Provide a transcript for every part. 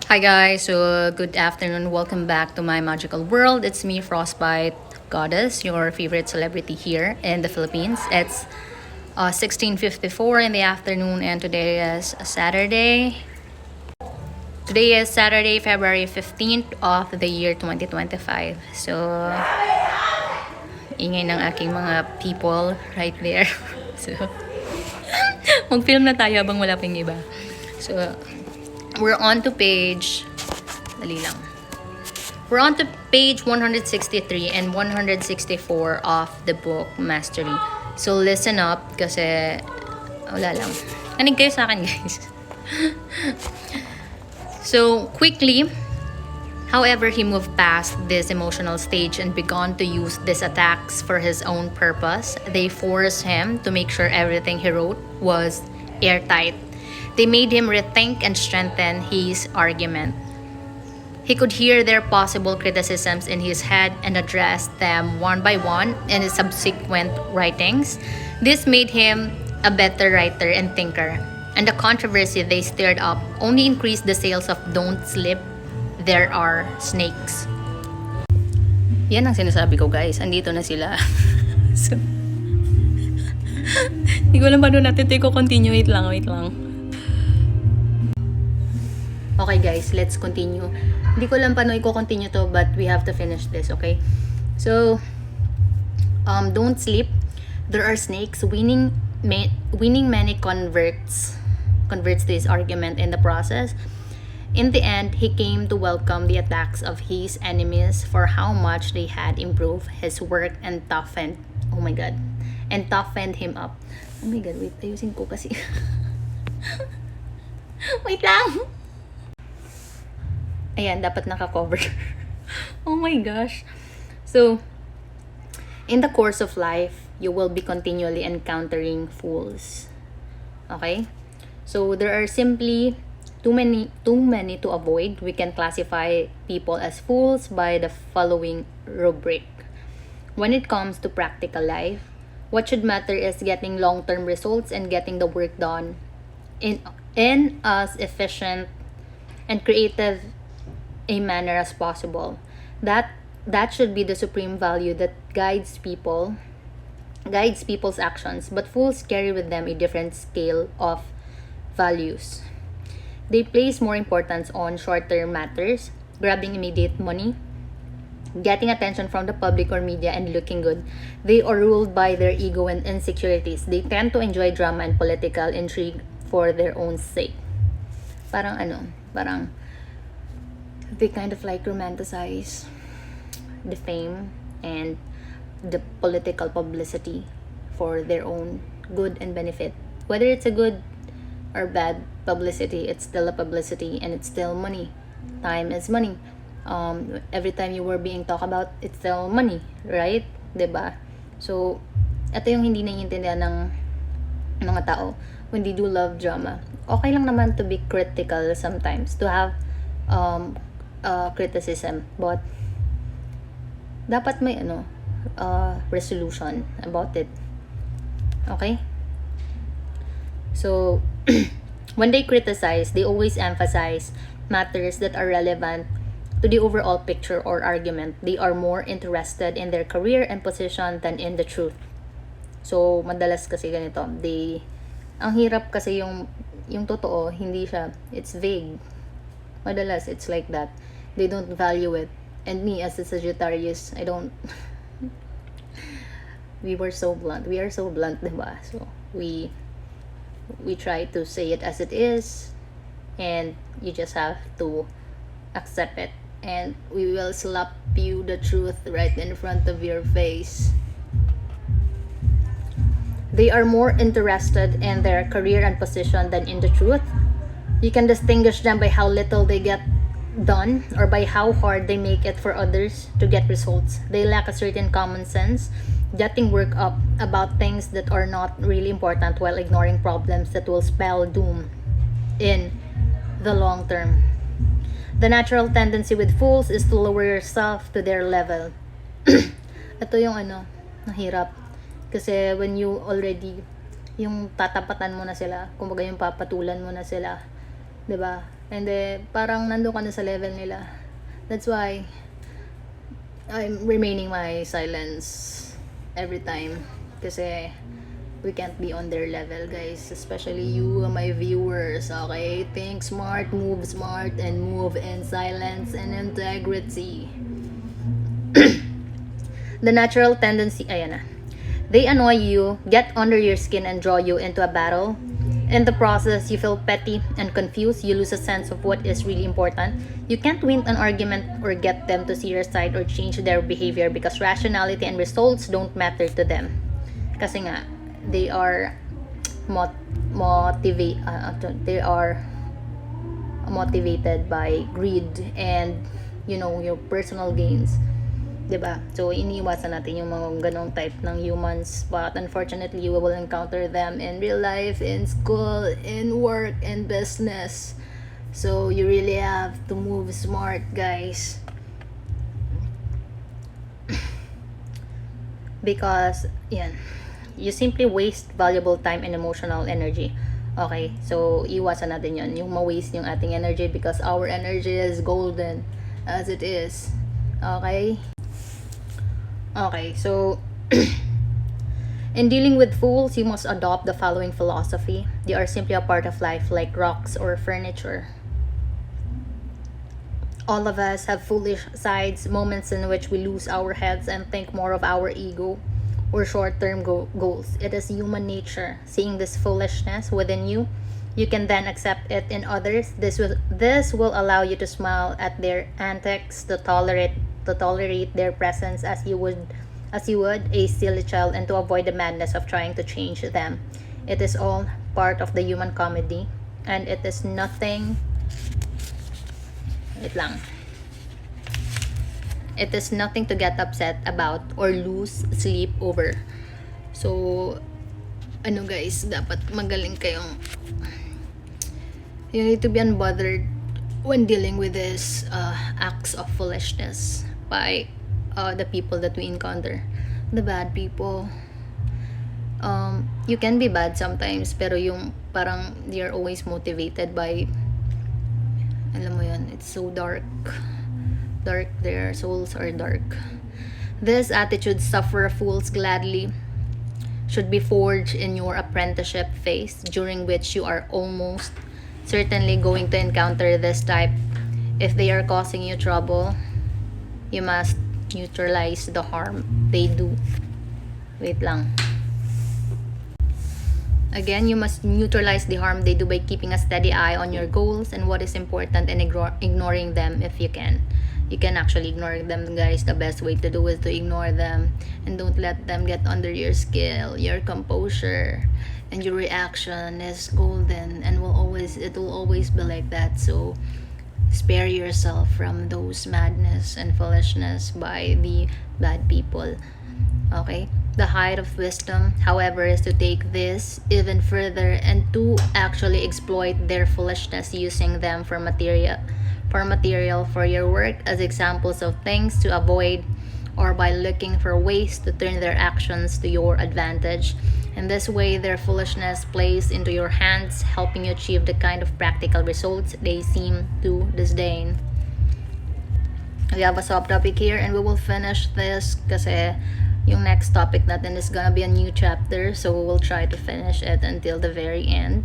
Hi guys, so good afternoon. Welcome back to my magical world. It's me, Frostbite Goddess, your favorite celebrity here in the Philippines. It's 16:54 in the afternoon, and today is Saturday. Today is Saturday, February 15th of the year 2025. So, ingay ng aking mga people right there. So, mag-film na tayo habang wala pa yung iba. So, we're on to page, dali lang. We're on to page 163 and 164 of the book Mastery. So, listen up kasi wala lang. Anig kayo sa akin, guys. So, quickly, however, he moved past this emotional stage and began to use these attacks for his own purpose. They forced him to make sure everything he wrote was airtight. They made him rethink and strengthen his argument. He could hear their possible criticisms in his head and address them one by one in his subsequent writings. This made him a better writer and thinker. And the controversy they stirred up only increased the sales of Don't Sleep, There Are Snakes. Yan ang sinasabi ko, guys. Andito na sila. So, hindi ko alam paano natin ito i-continue. Wait lang. Okay, guys. Let's continue. Hindi ko alam paano i-continue to, but we have to finish this, okay? So, Don't Sleep, There Are Snakes. Winning many converts to his argument in the process. In the end, he came to welcome the attacks of his enemies for how much they had improved his work and toughened him up. Oh my god, wait, ayusin ko kasi. Wait lang. Ayan, dapat naka-cover. Oh my gosh. So, in the course of life, you will be continually encountering fools. Okay? So, there are simply too many to avoid. We can classify people as fools by the following rubric. When it comes to practical life, what should matter is getting long-term results and getting the work done in as efficient and creative a manner as possible. That should be the supreme value that guides people's actions, but fools carry with them a different scale of values. They place more importance on short-term matters, grabbing immediate money, getting attention from the public or media, and looking good. They are ruled by their ego and insecurities. They tend to enjoy drama and political intrigue for their own sake. Parang they kind of like romanticize the fame and the political publicity for their own good and benefit. Whether it's a good or bad publicity, it's still a publicity and it's still money. Time is money. Every time you were being talked about, it's still money, right? 'Di ba? So, ito yung hindi naiintindihan ng mga tao when they do love drama. Okay lang naman to be critical sometimes, to have criticism, but dapat may resolution about it. Okay? So, when they criticize, they always emphasize matters that are relevant to the overall picture or argument. They are more interested in their career and position than in the truth. So, madalas kasi ganito. Ang hirap kasi yung totoo, hindi siya, it's vague. Madalas, it's like that. They don't value it. And me, as a Sagittarius, I don't... We are so blunt, diba? So, we try to say it as it is, and you just have to accept it, and we will slap you the truth right in front of your face. They are more interested in their career and position than in the truth. You can distinguish them by how little they get done or by how hard they make it for others to get results. They lack a certain common sense, getting worked up about things that are not really important while ignoring problems that will spell doom in the long term. The natural tendency with fools is to lower yourself to their level. Ito yung nahirap. Kasi when you already, yung tatapatan mo na sila, kumbaga yung papatulan mo na sila, 'Diba? And then, parang nandun ka na sa level nila. That's why, I'm remaining my silence every time. Kasi, we can't be on their level, guys. Especially you, my viewers, okay? Think smart, and move in silence and integrity. The natural tendency, ayan na. They annoy you, get under your skin, and draw you into a battle. In the process, you feel petty and confused. You lose a sense of what is really important. You can't win an argument or get them to see your side or change their behavior because rationality and results don't matter to them. Kasi nga, they are they are motivated by greed and your personal gains. 'Diba? So, iniiwasan natin yung mga ganong type ng humans. But unfortunately, we will encounter them in real life, in school, in work, in business. So, you really have to move smart, guys. Because, you simply waste valuable time and emotional energy. Okay, so iwasan natin yun. Yung ma-waste yung ating energy because our energy is golden as it is. Okay? Okay, so in dealing with fools, you must adopt the following philosophy. They are simply a part of life, like rocks or furniture. All of us have foolish sides, moments in which we lose our heads and think more of our ego or short-term goals. It is human nature. Seeing this foolishness within you, you can then accept it in others. This will allow you to smile at their antics, to tolerate their presence as you would a silly child, and to avoid the madness of trying to change them. It is all part of the human comedy, and it is nothing. It is nothing to get upset about or lose sleep over. So, guys, dapat magaling kayong. You need to be unbothered when dealing with this acts of foolishness by the people that we encounter, the bad people. You can be bad sometimes, pero yung parang you're always motivated by, alam mo yun, it's so dark, their souls are dark. This attitude, suffer fools gladly, should be forged in your apprenticeship phase, during which you are almost certainly going to encounter this type. If they are causing you trouble, you must neutralize the harm they do. Wait lang. Again, you must neutralize the harm they do by keeping a steady eye on your goals and what is important and ignoring them if you can. You can actually ignore them, guys. The best way to do is to ignore them and don't let them get under your skin. Your composure and your reaction is golden and it will always be like that. So, spare yourself from those madness and foolishness by the bad people. Okay? The height of wisdom, however, is to take this even further and to actually exploit their foolishness using them for material for your work as examples of things to avoid, or by looking for ways to turn their actions to your advantage. In this way, their foolishness plays into your hands, helping you achieve the kind of practical results they seem to disdain. We have a subtopic here and we will finish this kasi yung next topic natin is gonna be a new chapter, so we will try to finish it until the very end.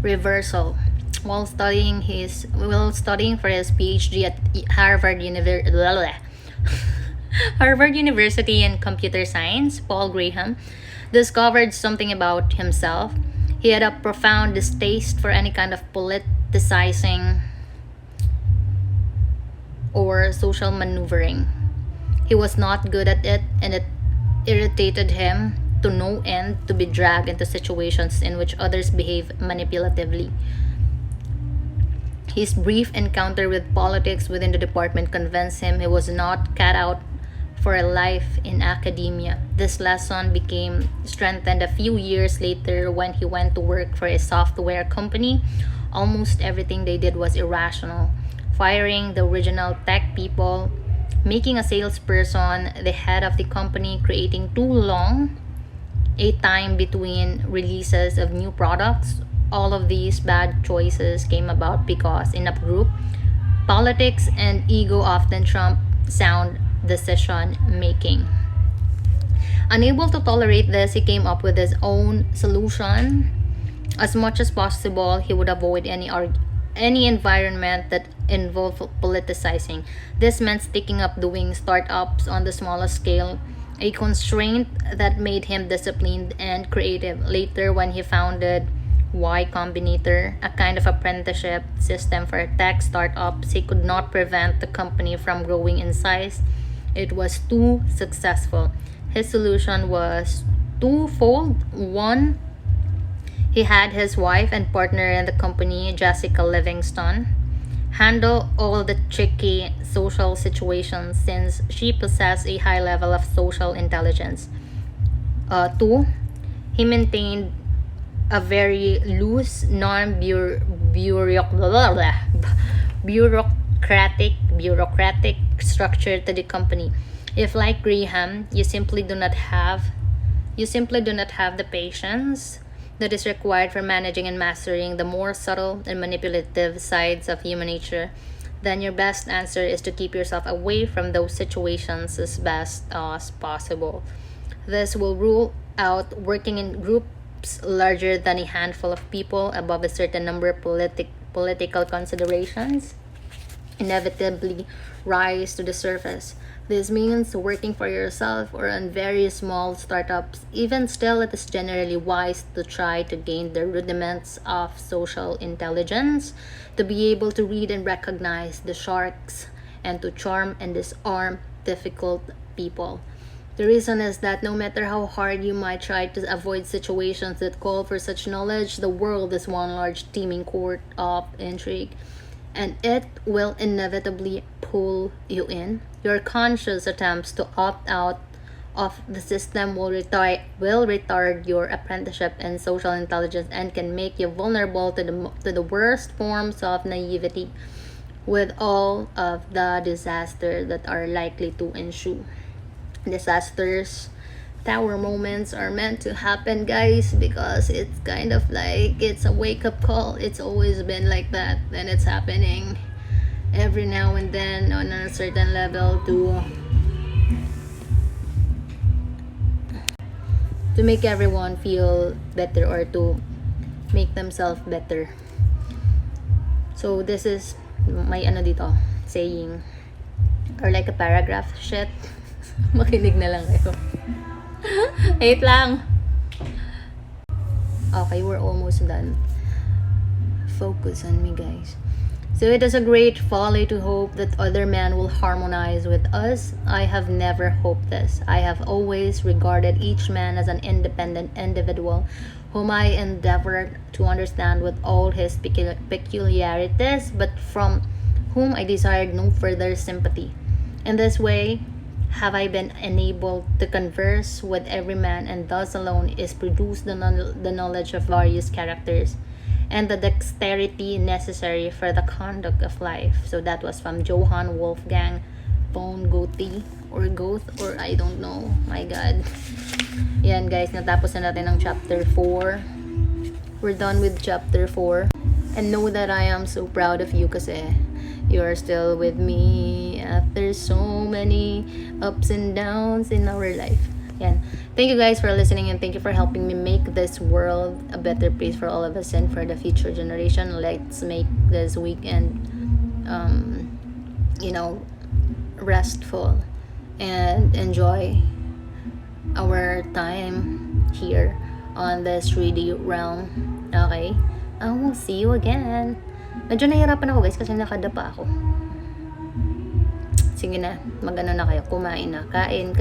Reversal. While studying for his PhD at Harvard University in Computer Science, Paul Graham discovered something about himself. He had a profound distaste for any kind of politicizing or social maneuvering. He was not good at it, and it irritated him to no end to be dragged into situations in which others behave manipulatively. His brief encounter with politics within the department convinced him he was not cut out for a life in academia. This lesson became strengthened a few years later when he went to work for a software company. Almost everything they did was irrational. Firing the original tech people, making a salesperson the head of the company, creating too long a time between releases of new products, all of these bad choices came about because in a group, politics and ego often trump sound decision making. Unable to tolerate this, he came up with his own solution. As much as possible, he would avoid any environment that involved politicizing. This meant sticking up doing startups on the smallest scale, a constraint that made him disciplined and creative. Later, when he founded Y Combinator, a kind of apprenticeship system for tech startups, he could not prevent the company from growing in size. It was too successful. His solution was twofold. One, he had his wife and partner in the company, Jessica Livingston, handle all the tricky social situations since she possessed a high level of social intelligence. Two, he maintained a very loose, bureaucratic structure to the company. If like Graham, you simply do not have the patience that is required for managing and mastering the more subtle and manipulative sides of human nature, then your best answer is to keep yourself away from those situations as best as possible. This will rule out working in groups larger than a handful of people above a certain number of political considerations inevitably rise to the surface. This means working for yourself or on very small startups. Even still, it is generally wise to try to gain the rudiments of social intelligence, to be able to read and recognize the sharks, and to charm and disarm difficult people. The reason is that no matter how hard you might try to avoid situations that call for such knowledge, the world is one large teeming court of intrigue, and it will inevitably pull you in. Your conscious attempts to opt out of the system will retard your apprenticeship in social intelligence and can make you vulnerable to the worst forms of naivety, with all of the disasters that are likely to ensue. Disasters, tower moments are meant to happen, guys, because it's kind of like it's a wake up call. It's always been like that, and it's happening every now and then on a certain level to make everyone feel better or to make themselves better. So this is may ano dito saying or like a paragraph shit. Makinig na lang kayo. Wait lang. Okay, we're almost done. Focus on me, guys. So it is a great folly to hope that other men will harmonize with us. I have never hoped this. I have always regarded each man as an independent individual whom I endeavored to understand with all his peculiarities, but from whom I desired no further sympathy. In this way, have I been enabled to converse with every man, and thus alone is produced the knowledge of various characters and the dexterity necessary for the conduct of life. So that was from Johann Wolfgang von Goethe or Goethe or I don't know. My God. Yan guys, natapos na natin ang chapter 4. We're done with chapter 4. And know that I am so proud of you kasi you are still with me after so many ups and downs in our life. Yan. Thank you guys for listening and thank you for helping me make this world a better place for all of us and for the future generation. Let's make this weekend, restful and enjoy our time here on this 3D realm. Okay? I will see you again. Medyo nahihirapan ako guys kasi nakadapa ako. Sige na, magano na kayo. Kumain na. Kain.